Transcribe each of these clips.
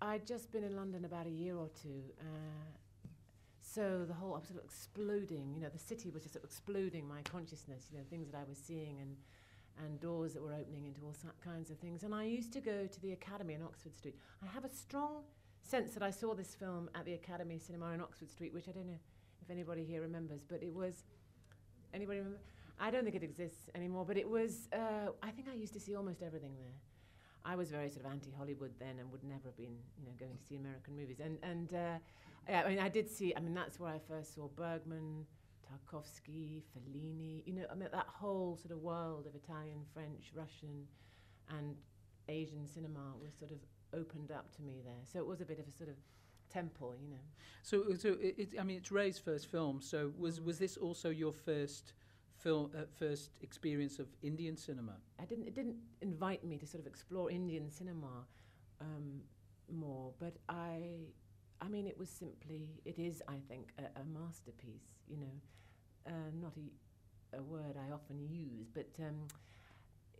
I'd just been in London about a year or two, so the whole, I was sort of exploding, the city was just sort of exploding my consciousness, things that I was seeing and doors that were opening into all kinds of things. And I used to go to the Academy in Oxford Street. I have a strong sense that I saw this film at the Academy Cinema in Oxford Street, which I don't know if anybody here remembers, but it was, anybody remember? I don't think it exists anymore, but it was, I think I used to see almost everything there. I was very sort of anti-Hollywood then and would never have been, going to see American movies. I did see, that's where I first saw Bergman, Tarkovsky, Fellini, that whole sort of world of Italian, French, Russian, and Asian cinema was sort of opened up to me there. So it was a bit of a sort of temple, So it's Ray's first film. So was this also your first experience of Indian cinema? It didn't invite me to sort of explore Indian cinema more, but it was simply, it is, I think, a masterpiece, not a word I often use, but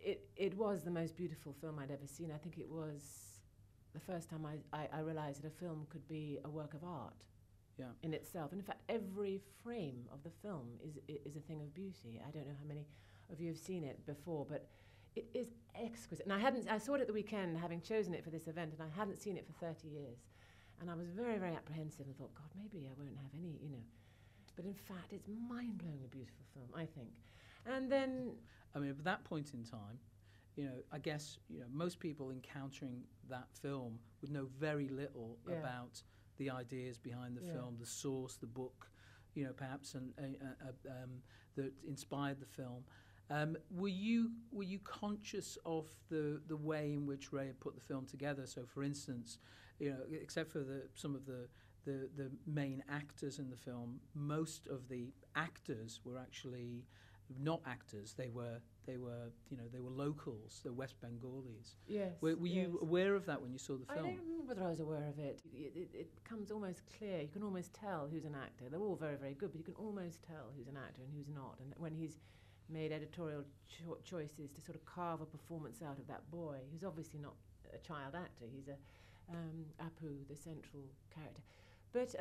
it was the most beautiful film I'd ever seen. I think it was the first time I realized that a film could be a work of art. Yeah. In itself. And in fact, every frame of the film is a thing of beauty. I don't know how many of you have seen it before, but it is exquisite. And I saw it at the weekend, having chosen it for this event, and I hadn't seen it for 30 years. And I was very, very apprehensive and thought, God, maybe I won't have any, But in fact, it's mind-blowingly beautiful film, I think. And then... at that point in time, I guess, most people encountering that film would know very little about the ideas behind the film, the source, the book, perhaps, that inspired the film. Were you conscious of the way in which Ray had put the film together? So, for instance, except for some of the main actors in the film, most of the actors were actually not actors. They were locals. They're West Bengalis. Yes. Were you aware of that when you saw the film? I don't remember whether I was aware of it. It becomes almost clear. You can almost tell who's an actor. They're all very, very good, but you can almost tell who's an actor and who's not. And when he's made editorial choices to sort of carve a performance out of that boy, who's obviously not a child actor. He's Apu, the central character. But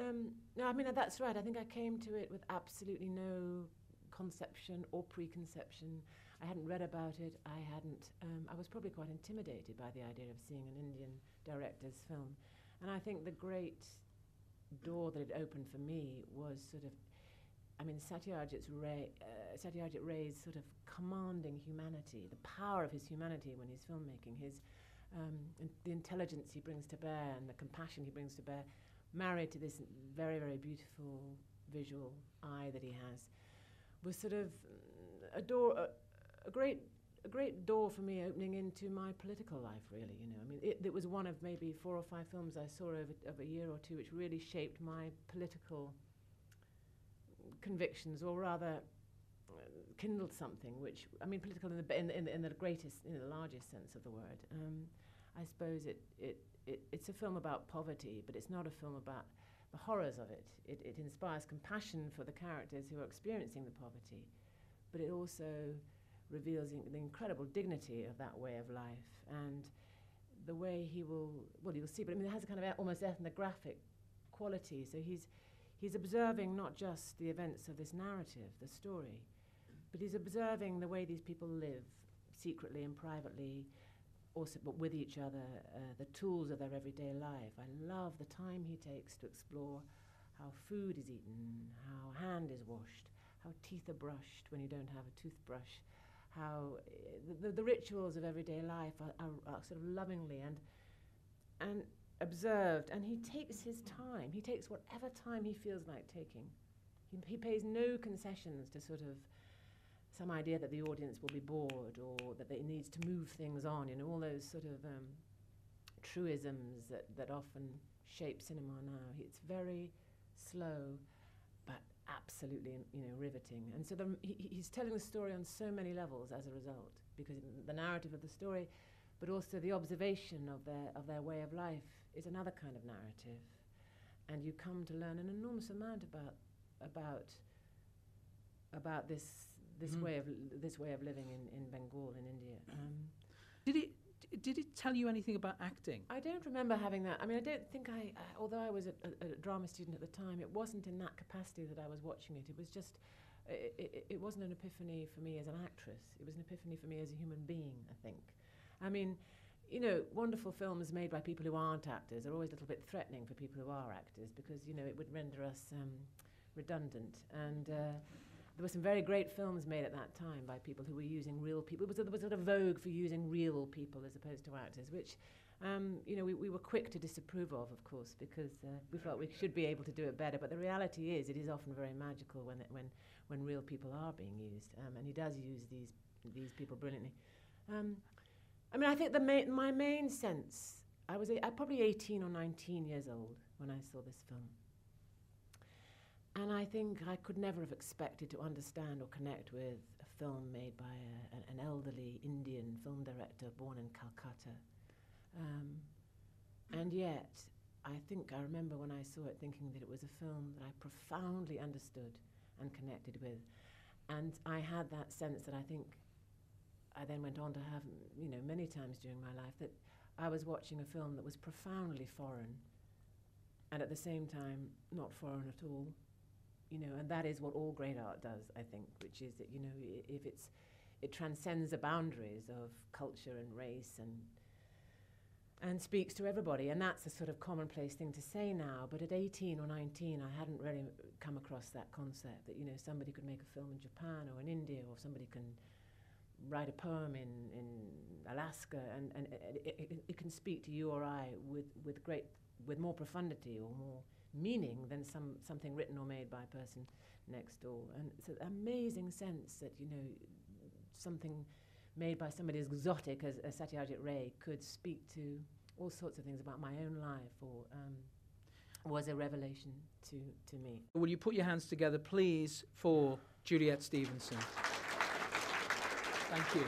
no, that's right. I think I came to it with absolutely no conception or preconception. I hadn't read about it. I was probably quite intimidated by the idea of seeing an Indian director's film. And I think the great door that it opened for me was sort of, Satyajit Ray's sort of commanding humanity, the power of his humanity when he's filmmaking, his the intelligence he brings to bear and the compassion he brings to bear, married to this very, very beautiful visual eye that he has, was sort of a great door for me opening into my political life, really. It was one of maybe 4 or 5 films I saw over a year or two which really shaped my political convictions, or rather kindled something which, political in the greatest, the largest sense of the word. I suppose it's a film about poverty, but it's not a film about the horrors of it. It inspires compassion for the characters who are experiencing the poverty, but it also reveals the incredible dignity of that way of life and the way you'll see, but it has a kind of almost ethnographic quality. So he's observing not just the events of this narrative, the story, but he's observing the way these people live secretly and privately, also, but with each other, the tools of their everyday life. I love the time he takes to explore how food is eaten, how a hand is washed, how teeth are brushed when you don't have a toothbrush, how the rituals of everyday life are sort of lovingly and observed. And he takes his time. He takes whatever time he feels like taking. He pays no concessions to sort of some idea that the audience will be bored or that it needs to move things on, all those sort of truisms that often shape cinema now. It's very slow, but absolutely, riveting. And so he's telling the story on so many levels as a result, because the narrative of the story, but also the observation of their way of life is another kind of narrative. And you come to learn an enormous amount about this way of living in Bengal in India. Did Did it tell you anything about acting? I don't remember having that. I mean, I don't think although I was a drama student at the time, it wasn't in that capacity that I was watching it. It was just, it wasn't an epiphany for me as an actress. It was an epiphany for me as a human being, I think. I mean, you know, wonderful films made by people who aren't actors are always a little bit threatening for people who are actors because, you know, it would render us redundant. And there were some very great films made at that time by people who were using real people. There was sort of vogue for using real people as opposed to actors, which, you know, we were quick to disapprove of course, because we felt we should be able to do it better. But the reality is, it is often very magical when real people are being used, and he does use these people brilliantly. I mean, I think my main sense, I was probably 18 or 19 years old when I saw this film. And I think I could never have expected to understand or connect with a film made by an elderly Indian film director born in Calcutta. And yet, I think I remember when I saw it thinking that it was a film that I profoundly understood and connected with. And I had that sense that I think I then went on to have, you know, many times during my life, that I was watching a film that was profoundly foreign and at the same time not foreign at all. You know, and that is what all great art does, I think, which is that, you know, if it transcends the boundaries of culture and race and speaks to everybody. And that's a sort of commonplace thing to say now, but at 18 or 19, I hadn't really come across that concept that, you know, somebody could make a film in Japan or in India, or somebody can write a poem in Alaska, and it can speak to you or I with more profundity or more meaning than something written or made by a person next door. And it's an amazing sense that, you know, something made by somebody as exotic as Satyajit Ray could speak to all sorts of things about my own life, or was a revelation to me. Will you put your hands together, please, for Juliet Stevenson? Thank you.